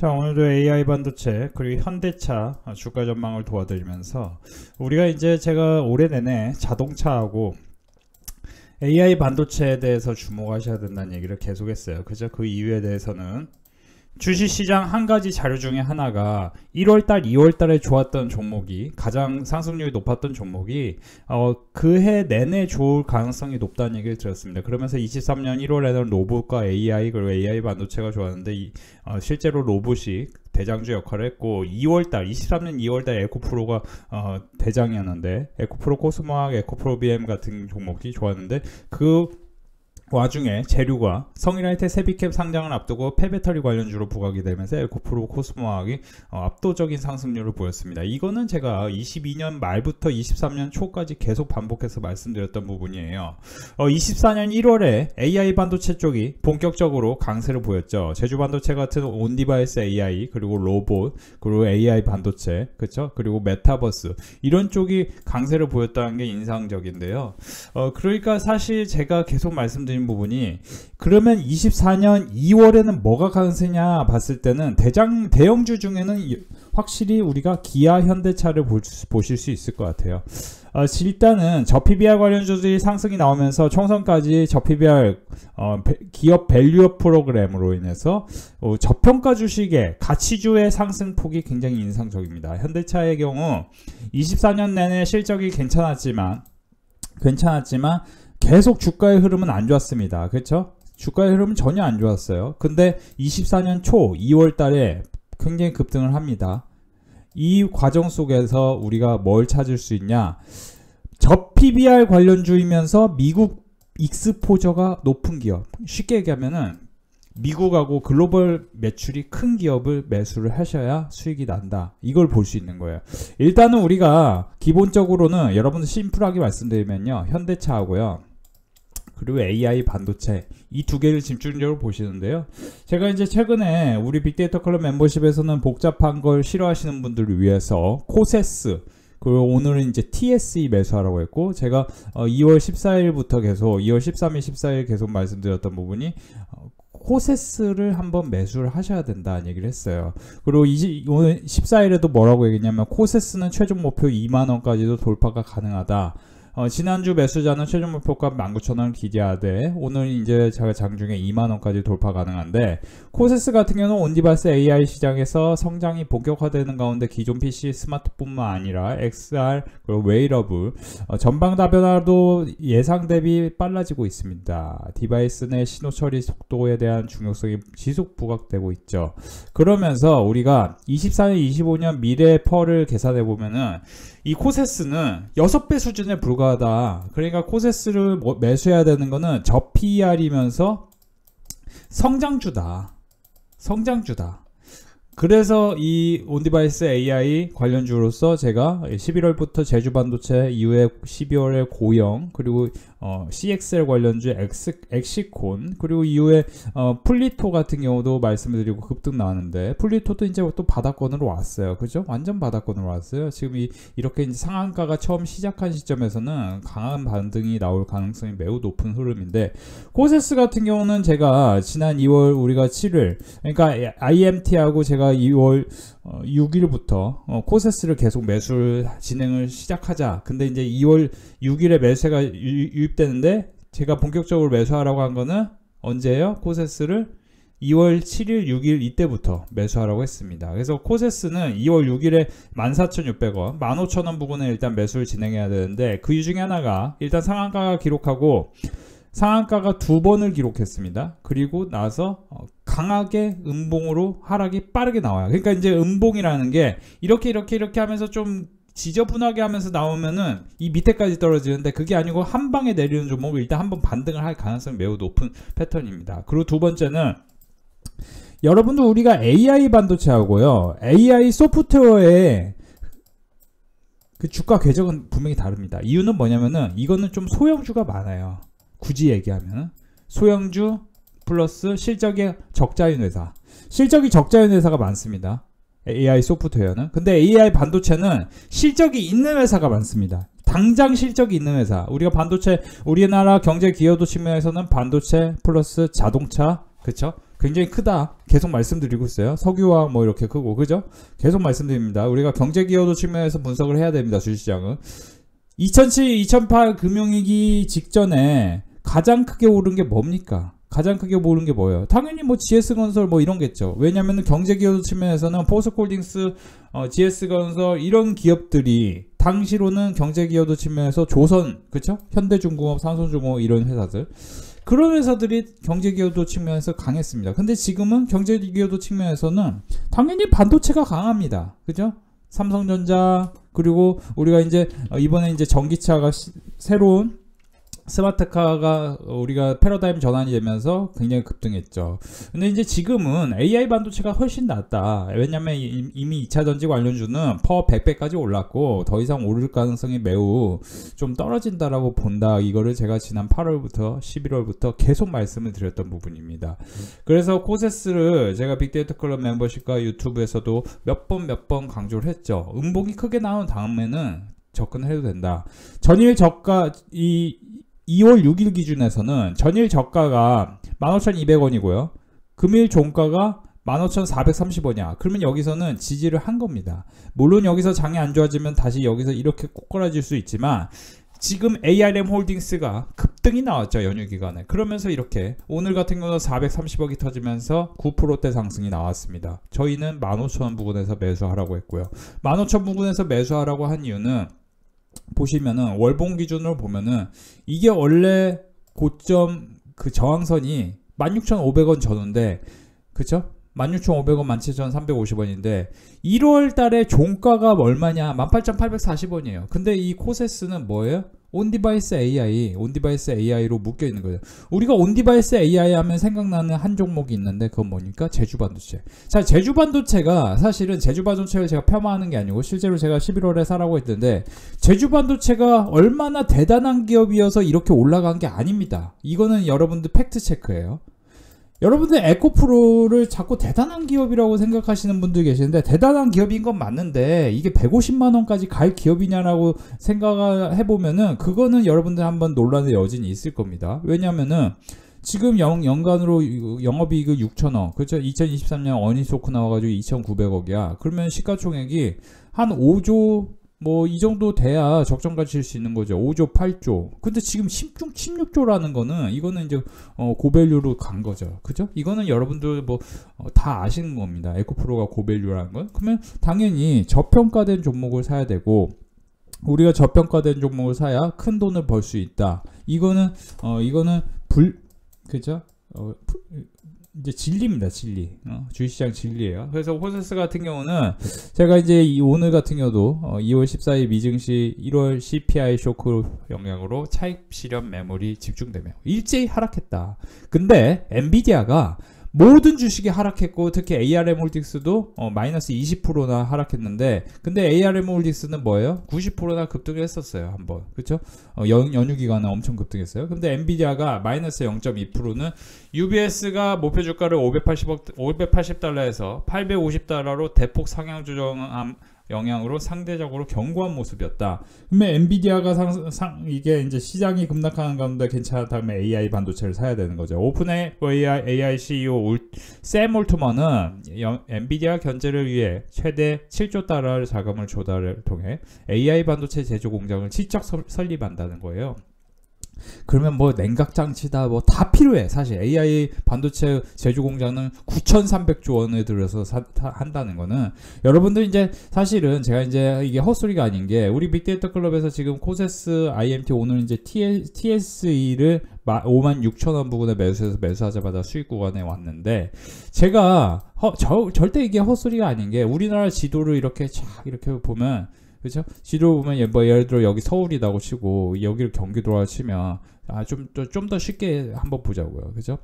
자, 오늘도 AI 반도체 그리고 현대차 주가 전망을 도와드리면서 우리가 이제 제가 올해 내내 자동차하고 AI 반도체에 대해서 주목하셔야 된다는 얘기를 계속했어요. 그죠? 그 이유에 대해서는 주식시장 한 가지 자료 중에 하나가 1월달, 2월달에 좋았던 종목이 가장 상승률이 높았던 종목이 그해 내내 좋을 가능성이 높다는 얘기를 들었습니다. 그러면서 23년 1월에는 로봇과 AI 그리고 AI 반도체가 좋았는데 실제로 로봇이 대장주 역할을 했고 23년 2월달 에코프로가 대장이었는데 에코프로 코스모학, 에코프로 BM 같은 종목이 좋았는데 그 와중에 재료가 성일하이텍 세비캡 상장을 앞두고 폐배터리 관련주로 부각이 되면서 에코프로 코스모학이 압도적인 상승률을 보였습니다. 이거는 제가 22년 말부터 23년 초까지 계속 반복해서 말씀드렸던 부분이에요. 24년 1월에 AI 반도체 쪽이 본격적으로 강세를 보였죠. 제주반도체 같은 온디바이스 AI 그리고 로봇 그리고 AI 반도체 그쵸? 그리고 메타버스 이런 쪽이 강세를 보였다는 게 인상적인데요. 그러니까 사실 제가 계속 말씀드린 부분이 그러면 24년 2월에는 뭐가 강세냐 봤을 때는 대형주 중에는 확실히 우리가 기아, 현대차를 보실 수 있을 것 같아요. 일단은 저 PBR 관련주들이 상승이 나오면서 총선까지 저 PBR 기업 밸류업 프로그램으로 인해서 저평가 주식의 가치주의 상승폭이 굉장히 인상적입니다. 현대차의 경우 24년 내내 실적이 괜찮았지만 계속 주가의 흐름은 안 좋았습니다. 그렇죠? 주가의 흐름은 전혀 안 좋았어요. 근데 24년 초 2월 달에 굉장히 급등을 합니다. 이 과정 속에서 우리가 뭘 찾을 수 있냐? 저 PBR 관련주이면서 미국 익스포저가 높은 기업. 쉽게 얘기하면은 미국하고 글로벌 매출이 큰 기업을 매수를 하셔야 수익이 난다. 이걸 볼 수 있는 거예요. 일단은 우리가 기본적으로는 여러분들 심플하게 말씀드리면요. 현대차하고요. 그리고 AI 반도체 이 두 개를 집중적으로 보시는데요. 제가 이제 최근에 우리 빅데이터 클럽 멤버십에서는 복잡한 걸 싫어하시는 분들을 위해서 코세스 그리고 오늘은 이제 TSE 매수하라고 했고 제가 2월 14일부터 계속 2월 13일 14일 계속 말씀드렸던 부분이 코세스를 한번 매수를 하셔야 된다는 얘기를 했어요. 그리고 오늘 14일에도 뭐라고 얘기했냐면 코세스는 최종 목표 2만원까지도 돌파가 가능하다. 지난주 매수자는 최종 목표가 19,000원을 기대하되 오늘 이제 제가 장중에 2만원까지 돌파 가능한데 코세스 같은 경우는 온디바이스 AI 시장에서 성장이 본격화되는 가운데 기존 PC 스마트뿐만 아니라 XR 그리고 웨이러블 전방 다변화도 예상 대비 빨라지고 있습니다. 디바이스 내 신호 처리 속도에 대한 중요성이 지속 부각되고 있죠. 그러면서 우리가 24년 25년 미래 펄을 계산해 보면은 이 코세스는 6배 수준에 불과하다. 그러니까 코세스를 매수해야 되는 거는 저 PER이면서 성장주다. 그래서 이 온디바이스 AI 관련주로서 제가 11월부터 제주반도체 이후에 12월에 고영 그리고 CXL 관련주 엑시콘 그리고 이후에 플리토 같은 경우도 말씀을 드리고 급등 나왔는데 플리토도 이제 또 바닥권으로 왔어요. 그죠? 완전 바닥권으로 왔어요. 지금 이렇게 이제 상한가가 처음 시작한 시점에서는 강한 반등이 나올 가능성이 매우 높은 흐름인데 코세스 같은 경우는 제가 지난 2월 우리가 7일 그러니까 IMT하고 제가 2월 6일부터 코세스를 계속 매수를 진행을 시작하자. 근데 이제 2월 6일에 매수가 유입되는데 제가 본격적으로 매수하라고 한 거는 언제예요? 코세스를 2월 7일, 6일 이때부터 매수하라고 했습니다. 그래서 코세스는 2월 6일에 14,600원, 15,000원 부근에 일단 매수를 진행해야 되는데 그 중에 하나가 일단 상한가가 기록하고 상한가가 2번을 기록했습니다. 그리고 나서 강하게 음봉으로 하락이 빠르게 나와요. 그러니까 이제 음봉이라는 게 이렇게 하면서 좀 지저분하게 하면서 나오면은 이 밑에까지 떨어지는데 그게 아니고 한 방에 내리는 종목을 일단 한번 반등을 할 가능성이 매우 높은 패턴입니다. 그리고 두 번째는 여러분들 우리가 AI 반도체하고요. AI 소프트웨어의 그 주가 궤적은 분명히 다릅니다. 이유는 뭐냐면은 이거는 좀 소형주가 많아요. 굳이 얘기하면 소형주 플러스 실적이 적자인 회사 실적이 적자인 회사가 많습니다. AI 소프트웨어는 근데 AI 반도체는 실적이 있는 회사가 많습니다. 당장 실적이 있는 회사 우리가 반도체 우리나라 경제 기여도 측면에서는 반도체 플러스 자동차 그쵸? 굉장히 크다. 계속 말씀드리고 있어요. 석유화학 뭐 이렇게 크고, 그죠? 계속 말씀드립니다. 우리가 경제 기여도 측면에서 분석을 해야 됩니다. 주식시장은 2007, 2008 금융위기 직전에 가장 크게 오른 게 뭡니까? 가장 크게 오른 게 뭐예요? 당연히 뭐 GS건설 뭐 이런 겠죠. 왜냐면은 경제 기여도 측면에서는 포스코홀딩스, GS건설 이런 기업들이 당시로는 경제 기여도 측면에서 조선, 그쵸? 현대중공업, 삼성중공업 이런 회사들, 그런 회사들이 경제 기여도 측면에서 강했습니다. 근데 지금은 경제 기여도 측면에서는 당연히 반도체가 강합니다. 그죠? 삼성전자, 그리고 우리가 이제 이번에 이제 전기차가 새로운 스마트카가 우리가 패러다임 전환이 되면서 굉장히 급등했죠. 근데 이제 지금은 AI 반도체가 훨씬 낫다. 왜냐면 이미 2차 전지 관련주는 퍼 100배까지 올랐고 더 이상 오를 가능성이 매우 좀 떨어진다라고 본다. 이거를 제가 지난 8월부터 11월부터 계속 말씀을 드렸던 부분입니다. 그래서 코세스를 제가 빅데이터 클럽 멤버십과 유튜브에서도 몇 번 강조를 했죠. 음봉이 크게 나온 다음에는 접근을 해도 된다. 전일 저가 2월 6일 기준에서는 전일 저가가 15,200원이고요. 금일 종가가 15,430원이야. 그러면 여기서는 지지를 한 겁니다. 물론 여기서 장이 안 좋아지면 다시 여기서 이렇게 꼬꾸라질 수 있지만 지금 ARM 홀딩스가 급등이 나왔죠. 연휴 기간에. 그러면서 이렇게 오늘 같은 경우는 430억이 터지면서 9%대 상승이 나왔습니다. 저희는 15,000원 부근에서 매수하라고 했고요. 15,000원 부근에서 매수하라고 한 이유는 보시면은 월봉 기준으로 보면은 이게 원래 고점 그 저항선이 16,500원 전후인데, 그쵸? 16,500원, 17,350원인데 1월 달에 종가가 얼마냐? 18,840원이에요. 근데 이 코세스는 뭐예요? 온디바이스 AI, 온디바이스 AI로 묶여 있는 거예요. 우리가 온디바이스 AI 하면 생각나는 한 종목이 있는데 그건 뭐니까? 제주반도체. 자, 제주반도체가 사실은 제주반도체를 제가 폄하하는 게 아니고 실제로 제가 11월에 사라고 했는데 제주반도체가 얼마나 대단한 기업이어서 이렇게 올라간 게 아닙니다. 이거는 여러분들 팩트 체크예요. 여러분들 에코프로를 자꾸 대단한 기업이라고 생각하시는 분들이 계시는데 대단한 기업인 건 맞는데 이게 150만원까지 갈 기업이냐라고 생각을 해보면은 그거는 여러분들 한번 논란의 여진이 있을 겁니다. 왜냐면은 지금 연간으로 영업이익을 6천억, 그렇죠? 2023년 어니소크 나와가지고 2,900억이야. 그러면 시가총액이 한 5조 뭐 이 정도 돼야 적정가치 칠 수 있는 거죠. 5조 8조. 근데 지금 16조라는 거는 이거는 이제 고밸류로 간 거죠. 그죠? 이거는 여러분들 뭐 다 아시는 겁니다. 에코프로가 고밸류라는 건. 그러면 당연히 저평가된 종목을 사야 되고 우리가 저평가된 종목을 사야 큰 돈을 벌 수 있다. 이거는 그죠? 이제 진리입니다. 진리. 주식시장 진리예요. 그래서 호세스 같은 경우는 제가 이제 오늘 같은 경우도 2월 14일 미증시 1월 CPI 쇼크 영향으로 차익 실현 매물이 집중되며 일제히 하락했다. 근데 엔비디아가 모든 주식이 하락했고 특히 ARM 홀딩스도 마이너스 20%나 하락했는데 근데 ARM 홀딩스는 뭐예요? 90%나 급등을 했었어요. 한번. 그쵸? 연휴 기간에 엄청 급등했어요. 근데 엔비디아가 마이너스 0.2%는 UBS가 목표 주가를 580달러에서 850달러로 대폭 상향 조정한 영향으로 상대적으로 견고한 모습이었다. 그러면 엔비디아가 이게 이제 시장이 급락하는 가운데 괜찮다면 AI 반도체를 사야 되는 거죠. 오픈AI CEO 샘 올트먼은 엔비디아 견제를 위해 최대 7조 달러의 자금을 조달을 통해 AI 반도체 제조 공장을 직접 설립한다는 거예요. 그러면 뭐 냉각장치다 뭐 다 필요해. 사실 AI 반도체 제조 공장은 9,300조 원을 들여서 한다는 거는 여러분들 이제 사실은 제가 이제 이게 헛소리가 아닌 게 우리 빅데이터 클럽에서 지금 코세스 IMT 오늘 이제 TSE를 56,000원 부근에 매수해서 매수하자마자 수익 구간에 왔는데 제가 절대 이게 헛소리가 아닌 게 우리나라 지도를 이렇게 이렇게 보면 그렇죠? 지도 보면 뭐 예를 들어 여기 서울이라고 치고 여기를 경기도라고 치면 좀 더 쉽게 한번 보자고요. 그죠?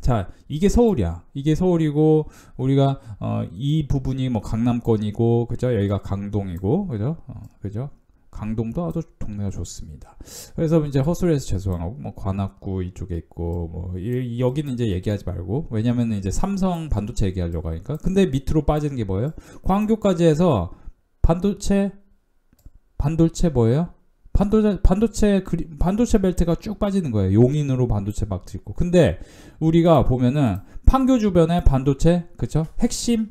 자, 이게 서울이야. 이게 서울이고 우리가 이 부분이 뭐 강남권이고 그죠? 여기가 강동이고 그죠? 그죠? 강동도 아주 동네가 좋습니다. 그래서 이제 헛소리해서 죄송하고 뭐 관악구 이쪽에 있고 뭐 여기는 이제 얘기하지 말고 왜냐면 이제 삼성 반도체 얘기하려고 하니까. 근데 밑으로 빠지는 게 뭐예요? 광교까지 해서 반도체 뭐예요? 반도체 벨트가 쭉 빠지는 거예요. 용인으로 반도체 막 짓고. 근데 우리가 보면은 판교 주변에 반도체, 그쵸? 핵심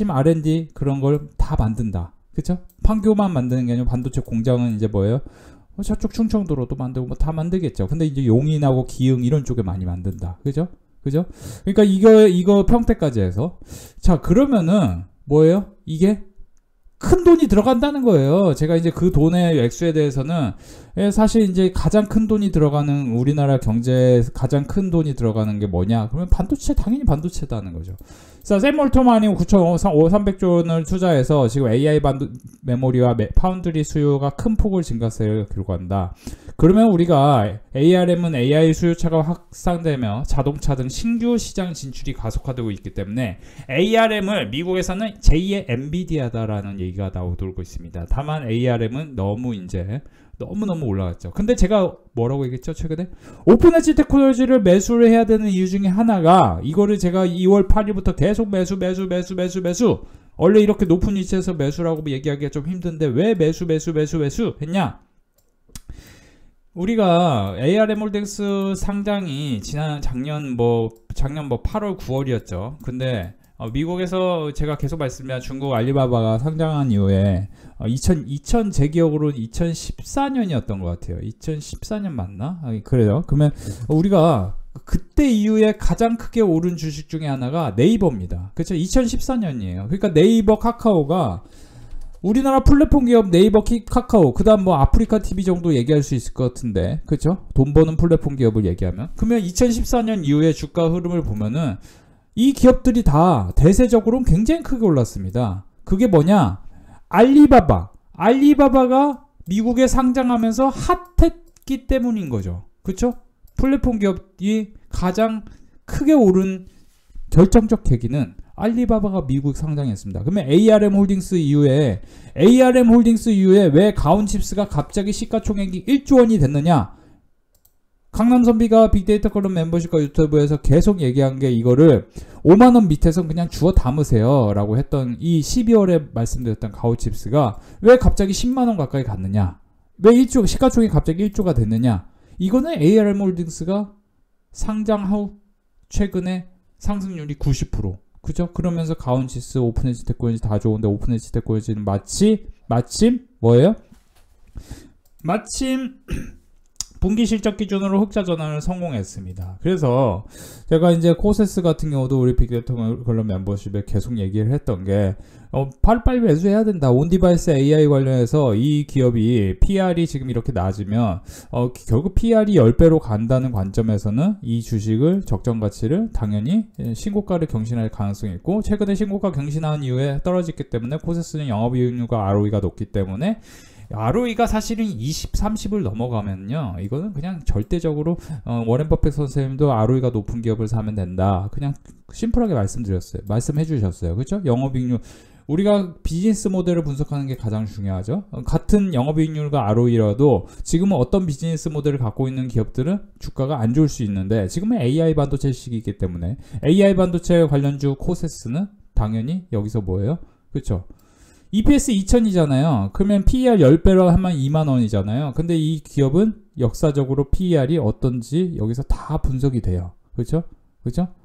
R&D 그런 걸 다 만든다. 그쵸? 판교만 만드는 게 아니라 반도체 공장은 이제 뭐예요? 저쪽 충청도로도 만들고 뭐 다 만들겠죠. 근데 이제 용인하고 기흥 이런 쪽에 많이 만든다. 그죠? 그러니까 이거 평택까지 해서. 자, 그러면은 뭐예요? 이게 큰 돈이 들어간다는 거예요. 제가 이제 그 돈의 액수에 대해서는 사실 이제 가장 큰 돈이 들어가는 우리나라 경제에 가장 큰 돈이 들어가는 게 뭐냐? 그러면 반도체, 당연히 반도체다는 거죠. 자, 샘 올트만이 9,300조 원을 투자해서 지금 AI 메모리와 파운드리 수요가 큰 폭을 증가세를 기록한다. 그러면 우리가 ARM은 AI 수요차가 확산되며 자동차 등 신규 시장 진출이 가속화되고 있기 때문에 ARM을 미국에서는 제2의 엔비디아다라는 얘기가 나오고 있습니다. 다만 ARM은 너무너무 올라갔죠. 근데 제가 뭐라고 얘기했죠? 최근에 오픈엣지 테크놀로지를 매수를 해야 되는 이유 중에 하나가, 이거를 제가 2월 8일부터 계속 매수 원래 이렇게 높은 위치에서 매수라고 얘기하기가 좀 힘든데 왜 매수 했냐? 우리가 ARM 홀딩스 상장이 작년 8월 9월이었죠. 근데 미국에서 제가 계속 말씀드린 중국 알리바바가 상장한 이후에 2000 제 기억으로는 2014년이었던 것 같아요. 2014년 맞나? 그래요. 그러면 우리가 그때 이후에 가장 크게 오른 주식 중에 하나가 네이버입니다. 그렇죠? 2014년이에요. 그러니까 네이버, 카카오가 우리나라 플랫폼 기업 네이버, 카카오, 그 다음 뭐 아프리카 TV 정도 얘기할 수 있을 것 같은데, 그쵸? 돈 버는 플랫폼 기업을 얘기하면. 그러면 2014년 이후에 주가 흐름을 보면은 이 기업들이 다 대세적으로는 굉장히 크게 올랐습니다. 그게 뭐냐? 알리바바가 미국에 상장하면서 핫했기 때문인 거죠. 그쵸? 플랫폼 기업이 가장 크게 오른 결정적 계기는 알리바바가 미국 상장했습니다. 그러면 ARM 홀딩스 이후에 왜 가온칩스가 갑자기 시가총액이 1조 원이 됐느냐? 강남선비가 빅데이터 클럽 멤버십과 유튜브에서 계속 얘기한 게, 이거를 5만원 밑에서 그냥 주워 담으세요 라고 했던, 이 12월에 말씀드렸던 가오칩스가 왜 갑자기 10만원 가까이 갔느냐? 왜 시가총액이 갑자기 1조가 됐느냐? 이거는 ARM 홀딩스가 상장 후 최근에 상승률이 90%. 그죠? 그러면서 가온치스, 오픈엣지 테크놀로지 다 좋은데 오픈엣지 테크놀로지는 마침 뭐예요? 마침 분기 실적 기준으로 흑자 전환을 성공했습니다. 그래서 제가 이제 코세스 같은 경우도 우리 빅데이터 클럽 멤버십에 계속 얘기를 했던 게, 빨리 매수해야 된다. 온디바이스 AI 관련해서 이 기업이 PR이 지금 이렇게 낮으면 결국 PR이 10배로 간다는 관점에서는 이 주식을 적정 가치를 당연히 신고가를 경신할 가능성이 있고, 최근에 신고가 경신한 이후에 떨어졌기 때문에 코세스는 영업이익률과 ROE가 높기 때문에, ROE가 사실은 20, 30을 넘어가면요, 이거는 그냥 절대적으로 워렌 버핏 선생님도 ROE가 높은 기업을 사면 된다, 그냥 심플하게 말씀해 주셨어요. 그렇죠? 영업이익률, 우리가 비즈니스 모델을 분석하는 게 가장 중요하죠. 같은 영업이익률과 ROE라도 지금은 어떤 비즈니스 모델을 갖고 있는 기업들은 주가가 안 좋을 수 있는데, 지금은 AI 반도체 시기이기 때문에 AI 반도체 관련주 코세스는 당연히 여기서 뭐예요? 그렇죠? EPS 2000이잖아요. 그러면 PER 10배로 하면 2만원이잖아요. 근데 이 기업은 역사적으로 PER이 어떤지 여기서 다 분석이 돼요. 그렇죠?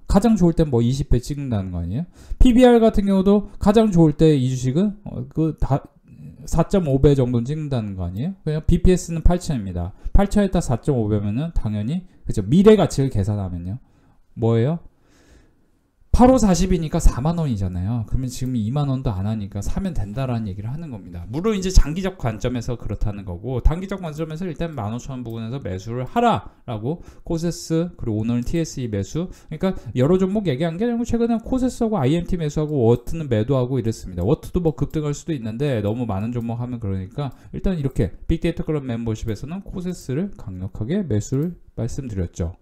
가장 좋을 때 뭐 20배 찍는다는 거 아니에요? PBR 같은 경우도 가장 좋을 때 이 주식은 4.5배 정도는 찍는다는 거 아니에요? 그냥 BPS는 8000입니다. 8000에다 4.5배면은 당연히, 그죠? 미래 가치를 계산하면요. 뭐예요? 8호 40이니까 4만원이잖아요. 그러면 지금 2만원도 안 하니까 사면 된다라는 얘기를 하는 겁니다. 물론 이제 장기적 관점에서 그렇다는 거고, 단기적 관점에서 일단 15,000원 부근에서 매수를 하라라고 코세스, 그리고 오늘은 TSE 매수, 그러니까 여러 종목 얘기한 게 아니고 최근에 코세스하고 IMT 매수하고 워트는 매도하고 이랬습니다. 워트도 뭐 급등할 수도 있는데 너무 많은 종목 하면 그러니까 일단 이렇게 빅데이터 클럽 멤버십에서는 코세스를 강력하게 매수를 말씀드렸죠.